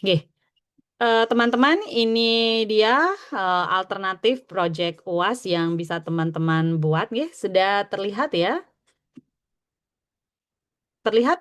Nggih. Teman-teman, ini dia alternatif project UAS yang bisa teman-teman buat, nggih. Sudah terlihat ya? Terlihat,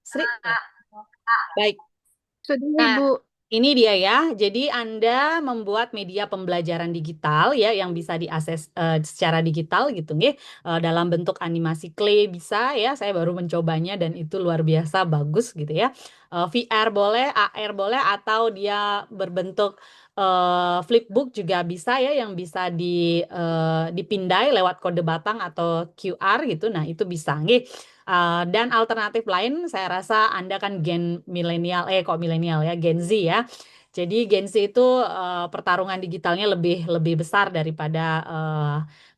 Sri? Ya. Baik. Sudah, Nah, Ibu. ini dia ya. Jadi Anda membuat media pembelajaran digital ya yang bisa diakses secara digital gitu nggih. Dalam bentuk animasi clay bisa ya. Saya baru mencobanya dan itu luar biasa bagus gitu ya. VR boleh, AR boleh atau dia berbentuk flipbook juga bisa ya yang bisa dipindai lewat kode batang atau QR gitu. Nah, itu bisa nggih. Dan alternatif lain, saya rasa Anda kan gen milenial, kok milenial ya, Gen Z ya. Jadi Gen Z itu pertarungan digitalnya lebih besar daripada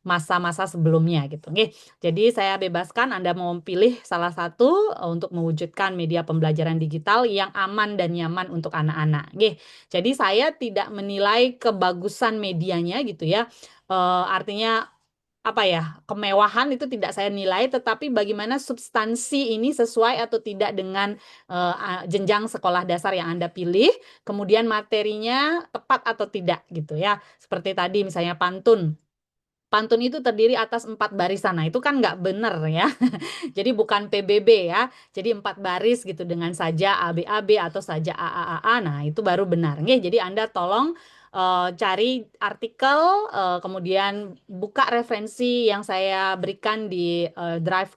masa-masa sebelumnya gitu. Oke. Jadi saya bebaskan Anda mau pilih salah satu untuk mewujudkan media pembelajaran digital yang aman dan nyaman untuk anak-anak. Oke. Jadi saya tidak menilai kebagusan medianya gitu ya. Artinya apa ya, kemewahan itu tidak saya nilai, tetapi bagaimana substansi ini sesuai atau tidak dengan jenjang sekolah dasar yang Anda pilih, kemudian materinya tepat atau tidak gitu ya. Seperti tadi misalnya pantun. Pantun itu terdiri atas 4 barisan. Nah, itu kan nggak benar ya. Jadi bukan PBB ya. Jadi 4 baris gitu dengan saja ABAB atau saja AAAA. Nah, itu baru benar. Nggih, jadi Anda tolong cari artikel, kemudian buka referensi yang saya berikan di drive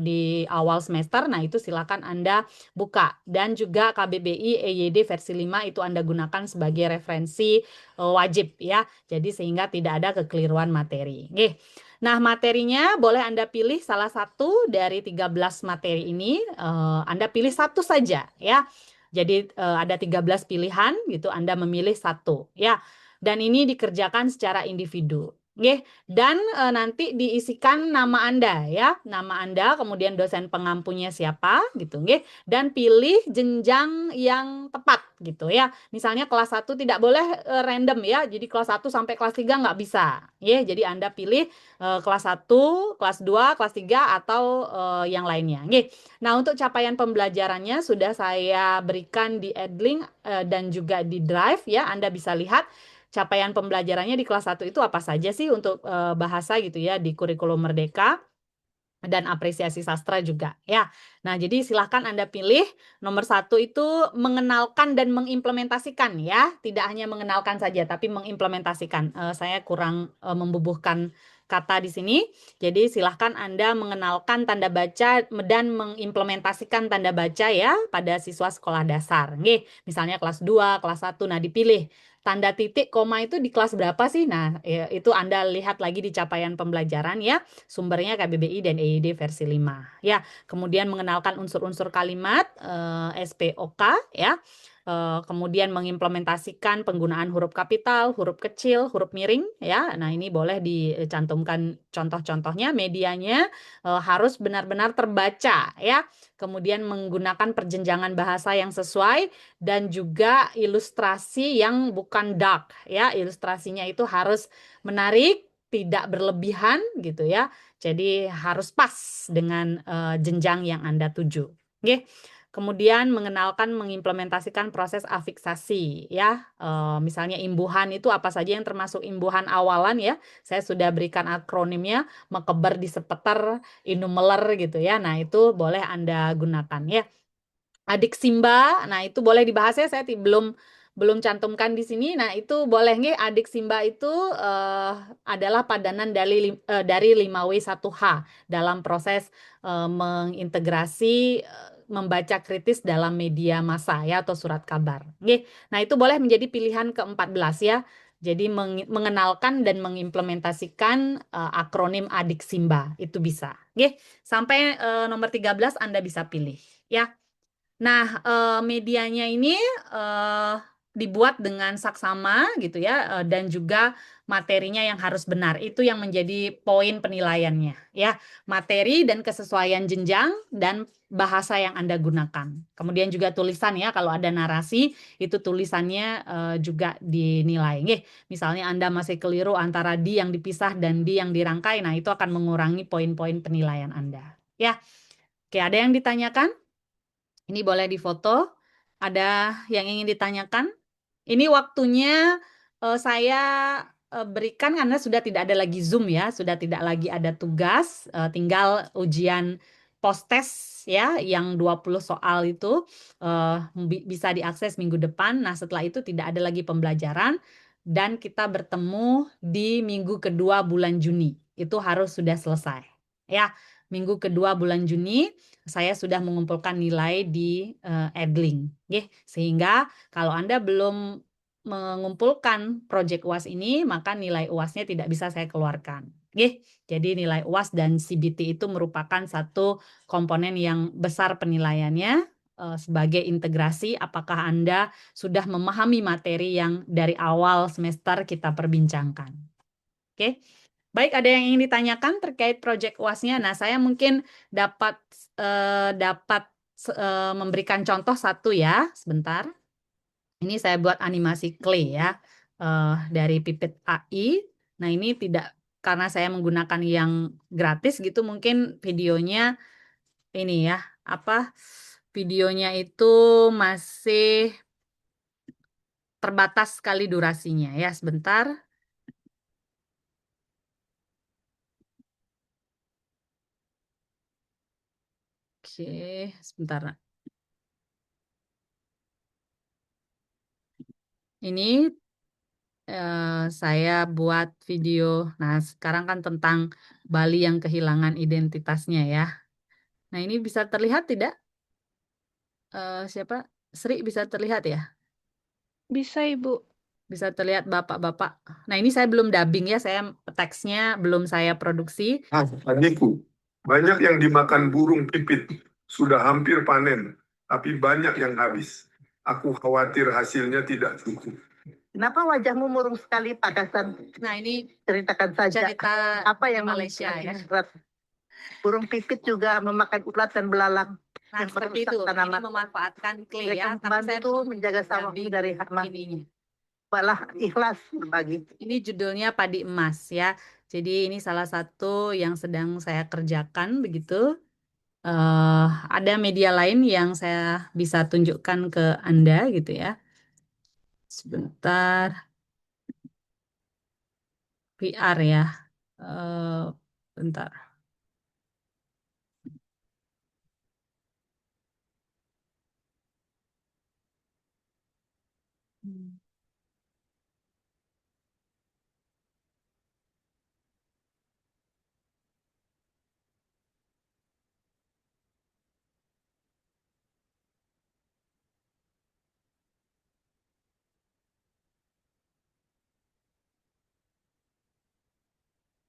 di awal semester. Nah, itu silakan Anda buka. Dan juga KBBI EYD versi 5 itu Anda gunakan sebagai referensi wajib ya. Jadi sehingga tidak ada kekeliruan materi. Nggih. Nah, materinya boleh Anda pilih salah satu dari 13 materi ini. Anda pilih satu saja ya. Jadi ada 13 pilihan gitu, Anda memilih satu ya. Dan ini dikerjakan secara individu. Nggih. Dan nanti diisikan nama Anda ya. Nama Anda, kemudian dosen pengampunya siapa gitu nggih. Dan pilih jenjang yang tepat gitu ya. Misalnya kelas 1 tidak boleh random ya. Jadi kelas 1 sampai kelas 3 nggak bisa. Ya, jadi Anda pilih kelas 1, kelas 2, kelas 3 atau yang lainnya. Nggih. Nah, untuk capaian pembelajarannya sudah saya berikan di Edlink dan juga di Drive ya. Anda bisa lihat capaian pembelajarannya di kelas 1 itu apa saja sih untuk bahasa gitu ya di kurikulum Merdeka dan apresiasi sastra juga ya. Nah, jadi silahkan Anda pilih. Nomor 1 itu mengenalkan dan mengimplementasikan ya. Tidak hanya mengenalkan saja, tapi mengimplementasikan. Saya kurang membubuhkan kata di sini. Jadi silahkan Anda mengenalkan tanda baca dan mengimplementasikan tanda baca ya pada siswa sekolah dasar. Nggih, misalnya kelas 2, kelas 1. Nah, dipilih. Tanda titik, koma itu di kelas berapa sih? Nah, itu Anda lihat lagi di capaian pembelajaran ya. Sumbernya KBBI dan EYD versi 5 ya. Kemudian mengenalkan unsur-unsur kalimat SPOK ya. Kemudian mengimplementasikan penggunaan huruf kapital, huruf kecil, huruf miring ya. Nah, ini boleh dicantumkan contoh-contohnya. Medianya harus benar-benar terbaca ya. Kemudian menggunakan perjenjangan bahasa yang sesuai dan juga ilustrasi yang bukan dark ya. Ilustrasinya itu harus menarik, tidak berlebihan gitu ya. Jadi harus pas dengan jenjang yang Anda tuju. Oke. Kemudian mengenalkan mengimplementasikan proses afiksasi ya. Misalnya imbuhan itu apa saja yang termasuk imbuhan awalan ya. Saya sudah berikan akronimnya, mekeber di sepeter, inumeler gitu ya. Nah, itu boleh Anda gunakan ya. Adik Simba, nah itu boleh dibahas ya, saya belum cantumkan di sini. Nah, itu boleh nggih, adik Simba itu adalah padanan dari 5W1H dalam proses mengintegrasi membaca kritis dalam media massa ya atau surat kabar. Nggih. Nah, itu boleh menjadi pilihan ke-14 ya. Jadi mengenalkan dan mengimplementasikan akronim adik Simba itu bisa. Nggih. Sampai nomor 13 Anda bisa pilih ya. Nah, medianya ini eh, dibuat dengan saksama gitu ya, dan juga materinya yang harus benar. Itu yang menjadi poin penilaiannya ya. Materi dan kesesuaian jenjang dan bahasa yang Anda gunakan. Kemudian juga tulisan ya, kalau ada narasi itu tulisannya juga dinilai. Nggih, misalnya Anda masih keliru antara di yang dipisah dan di yang dirangkai, nah itu akan mengurangi poin-poin penilaian Anda. Ya. Oke, ada yang ditanyakan? Ini boleh difoto. Ada yang ingin ditanyakan? Ini waktunya saya berikan karena sudah tidak ada lagi Zoom ya, sudah tidak lagi ada tugas, tinggal ujian post-test ya yang 20 soal itu bisa diakses minggu depan. Nah, setelah itu tidak ada lagi pembelajaran dan kita bertemu di minggu kedua bulan Juni. Itu harus sudah selesai. Ya, minggu kedua bulan Juni saya sudah mengumpulkan nilai di Edling. Sehingga kalau Anda belum mengumpulkan proyek UAS ini, maka nilai UASnya tidak bisa saya keluarkan. Jadi nilai UAS dan CBT itu merupakan satu komponen yang besar penilaiannya sebagai integrasi apakah Anda sudah memahami materi yang dari awal semester kita perbincangkan. Oke. Baik, ada yang ingin ditanyakan terkait proyek UASnya? Nah, saya mungkin dapat memberikan contoh satu ya, sebentar. Ini saya buat animasi clay ya, dari Pipit AI. Nah, ini tidak karena saya menggunakan yang gratis gitu, mungkin videonya ini ya, videonya itu masih terbatas sekali durasinya ya, sebentar. Oke, sebentar. Ini saya buat video. Nah, sekarang kan tentang Bali yang kehilangan identitasnya ya. Nah, ini bisa terlihat tidak? Siapa? Sri bisa terlihat ya? Bisa, Ibu. Bisa terlihat Bapak-bapak. Nah, ini saya belum dubbing ya, saya teksnya belum saya produksi. Adikku, banyak yang dimakan burung pipit, sudah hampir panen, tapi banyak yang habis. Aku khawatir hasilnya tidak cukup. Kenapa wajahmu murung sekali, Pak Hasan? Nah, ini Ceritakan saja. cerita Apa yang Malaysia ya. berat? Burung pipit juga memakan ulat dan belalang. Nah, yang seperti merusak itu. Ini tanaman. memanfaatkan clay Mereka ya, tapi saya membantu menjaga sawah dubbing dari hama. ininya. Malah ikhlas berbagi. Ini judulnya Padi Emas ya. Jadi ini salah satu yang sedang saya kerjakan begitu. Ada media lain yang saya bisa tunjukkan ke Anda gitu ya. Sebentar, VR ya. Bentar.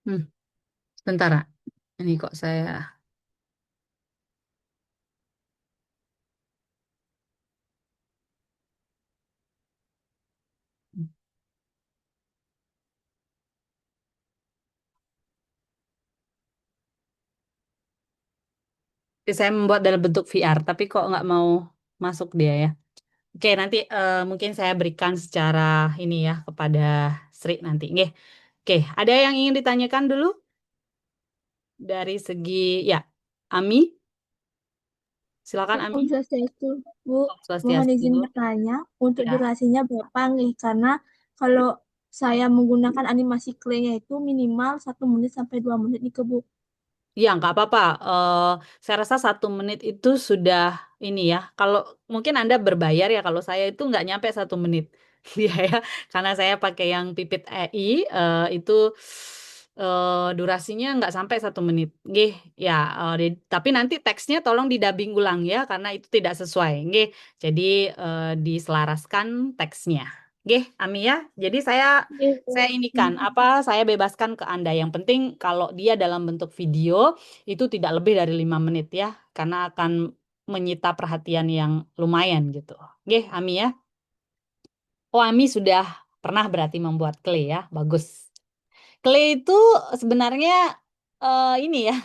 Hmm, Sebentar. Ini kok saya. Saya membuat dalam bentuk VR, tapi kok nggak mau masuk dia ya. Oke, nanti mungkin saya berikan secara ini ya kepada Sri nanti. Oke, ada yang ingin ditanyakan dulu dari segi ya, Ami, silakan Ami. Om Swastiastu, Bu. Om Mohon Swastiastu. izin bertanya, untuk Ya. durasinya berapa nih? Karena kalau saya menggunakan animasi clay itu minimal 1 menit sampai 2 menit nih ke Bu. Ya, nggak apa-apa. Saya rasa 1 menit itu sudah ini ya. Kalau mungkin Anda berbayar ya, kalau saya itu nggak nyampe 1 menit. Iya ya, karena saya pakai yang Pipit AI itu durasinya nggak sampai 1 menit. Ya. Tapi nanti teksnya tolong didubbing ulang ya, karena itu tidak sesuai. Jadi diselaraskan teksnya. Ami ya. Jadi saya inikan saya bebaskan ke Anda. Yang penting kalau dia dalam bentuk video itu tidak lebih dari 5 menit ya, karena akan menyita perhatian yang lumayan gitu. Ami ya. Oh, Ami sudah pernah berarti membuat clay ya, bagus. Clay itu sebenarnya ini ya,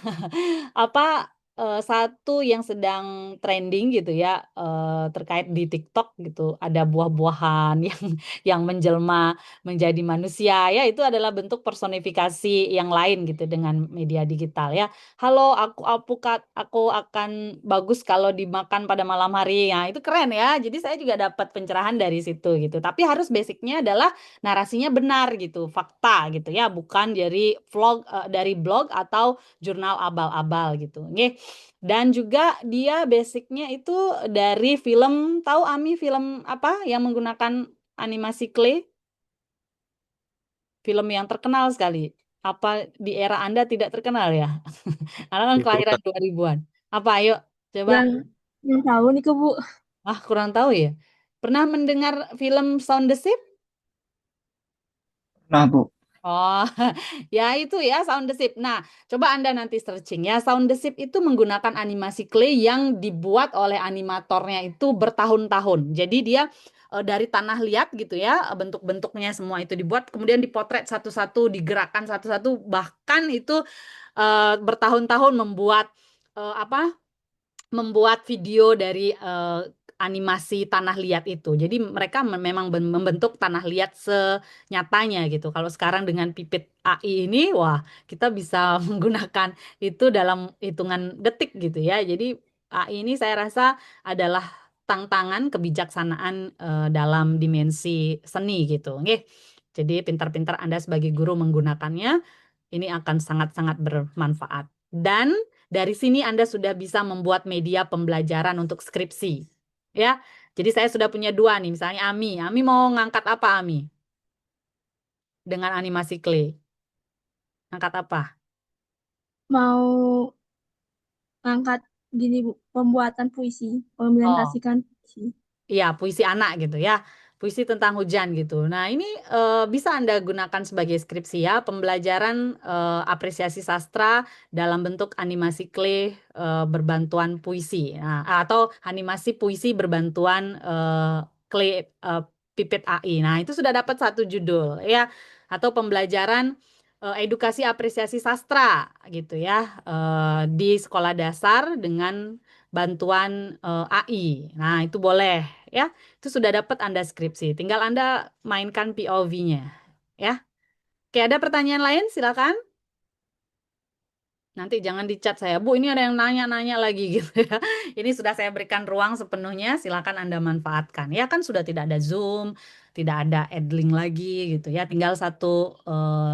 apa satu yang sedang trending gitu ya, terkait di TikTok gitu, ada buah-buahan yang menjelma menjadi manusia ya, itu adalah bentuk personifikasi yang lain gitu dengan media digital ya. Halo, aku akan bagus kalau dimakan pada malam hari. Ya, itu keren ya. Jadi saya juga dapat pencerahan dari situ gitu. Tapi harus basicnya adalah narasinya benar gitu, fakta gitu ya, bukan dari dari blog atau jurnal abal-abal gitu. Nggih. Dan juga dia basicnya itu dari film, tahu Ami film apa yang menggunakan animasi clay? Film yang terkenal sekali. Apa di era Anda tidak terkenal ya? Karena kan Itu kelahiran 2000-an. Apa ayo coba. Yang yang tahu nih ke Bu. Ah, kurang tahu ya. Pernah mendengar film Sound the Ship? nah Bu. Oh, ya itu ya Sound the Ship. Nah, coba Anda nanti searching ya. Sound the Ship itu menggunakan animasi clay yang dibuat oleh animatornya itu bertahun-tahun. Jadi dia dari tanah liat gitu ya, bentuk-bentuknya semua itu dibuat, kemudian dipotret satu-satu, digerakkan satu-satu, bahkan itu bertahun-tahun membuat video dari animasi tanah liat itu. Jadi mereka memang membentuk tanah liat senyatanya gitu. Kalau sekarang dengan pipit AI ini, wah kita bisa menggunakan itu dalam hitungan detik gitu ya. Jadi AI ini saya rasa adalah tantangan kebijaksanaan dalam dimensi seni gitu. Nggih. Jadi pintar-pintar Anda sebagai guru menggunakannya, ini akan sangat-sangat bermanfaat. Dan dari sini Anda sudah bisa membuat media pembelajaran untuk skripsi. Ya. Jadi saya sudah punya dua nih, misalnya Ami. Ami mau ngangkat apa Ami? Dengan animasi clay. Ngangkat apa? Mau angkat gini Bu, pembuatan puisi, Oh, mengimplementasikan puisi. iya, puisi anak gitu ya. Puisi tentang hujan gitu. Nah, ini bisa Anda gunakan sebagai skripsi ya, pembelajaran apresiasi sastra dalam bentuk animasi clay berbantuan puisi. Nah, atau animasi puisi berbantuan clay pipit AI. Nah, itu sudah dapat satu judul ya. Atau pembelajaran edukasi apresiasi sastra gitu ya, di sekolah dasar dengan bantuan AI. Nah, itu boleh ya. Itu sudah dapat Anda skripsi. Tinggal Anda mainkan POV-nya ya. Oke, ada pertanyaan lain? Silakan. Nanti jangan dicat saya, Bu, ini ada yang nanya-nanya lagi gitu ya. Ini sudah saya berikan ruang sepenuhnya, silakan Anda manfaatkan. Ya kan sudah tidak ada Zoom, tidak ada Edlink lagi gitu ya. Tinggal satu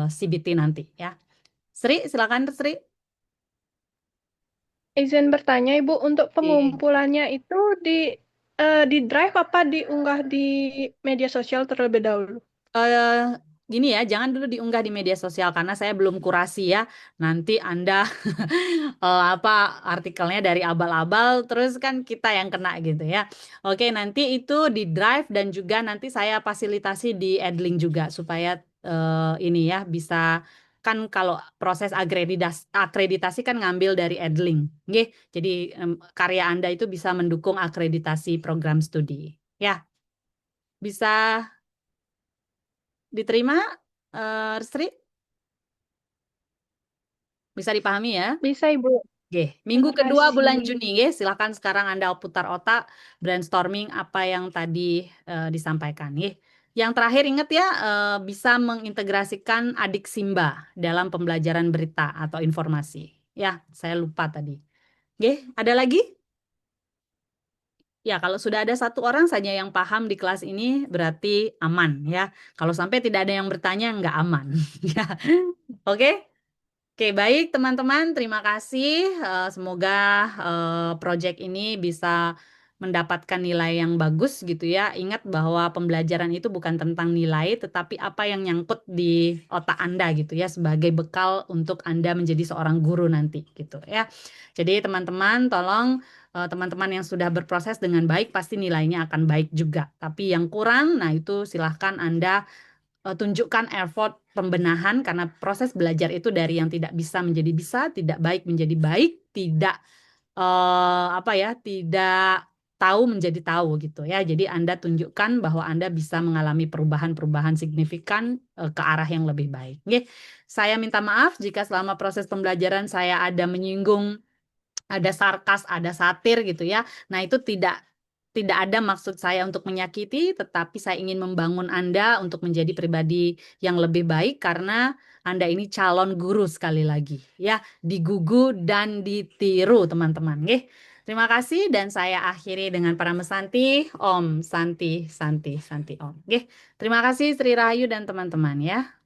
CBT nanti ya. Sri, silakan Sri. Izin bertanya, Ibu, untuk Oke. pengumpulannya itu di drive apa diunggah di media sosial terlebih dahulu? eh Gini ya, jangan dulu diunggah di media sosial karena saya belum kurasi ya. Nanti Anda apa artikelnya dari abal-abal, terus kan kita yang kena gitu ya. Oke, nanti itu di Drive dan juga nanti saya fasilitasi di Edlink juga supaya ini ya bisa, kan kalau proses akreditasi kan ngambil dari Edlink. Nggih. Jadi karya Anda itu bisa mendukung akreditasi program studi. Ya, bisa diterima, Sri? Bisa dipahami ya? Bisa, Ibu. Oke, minggu Terima kedua bulan kasih. Juni, ya. Silakan sekarang Anda putar otak, brainstorming apa yang tadi disampaikan, ya. Yang terakhir ingat ya, bisa mengintegrasikan adik Simba dalam pembelajaran berita atau informasi. Ya, saya lupa tadi. Oke, ada lagi? Ya, kalau sudah ada satu orang saja yang paham di kelas ini, berarti aman ya. Kalau sampai tidak ada yang bertanya, nggak aman. Ya, oke. Oke, baik teman-teman, terima kasih. Semoga proyek ini bisa mendapatkan nilai yang bagus gitu ya. Ingat bahwa pembelajaran itu bukan tentang nilai, tetapi apa yang nyangkut di otak Anda gitu ya, sebagai bekal untuk Anda menjadi seorang guru nanti gitu ya. Jadi teman-teman, tolong teman-teman yang sudah berproses dengan baik pasti nilainya akan baik juga. Tapi yang kurang, nah itu silahkan Anda tunjukkan effort pembenahan karena proses belajar itu dari yang tidak bisa menjadi bisa, tidak baik menjadi baik, tidak apa ya, tidak tahu menjadi tahu gitu ya. Jadi Anda tunjukkan bahwa Anda bisa mengalami perubahan-perubahan signifikan ke arah yang lebih baik. Oke, saya minta maaf jika selama proses pembelajaran saya ada menyinggung ada sarkas, ada satir gitu ya. Nah, itu tidak ada maksud saya untuk menyakiti, tetapi saya ingin membangun Anda untuk menjadi pribadi yang lebih baik karena Anda ini calon guru sekali lagi ya, digugu dan ditiru teman-teman. Nggih. Terima kasih dan saya akhiri dengan para mesanti Om Santi Santi Santi Om. Nggih. Terima kasih Sri Rahayu dan teman-teman ya.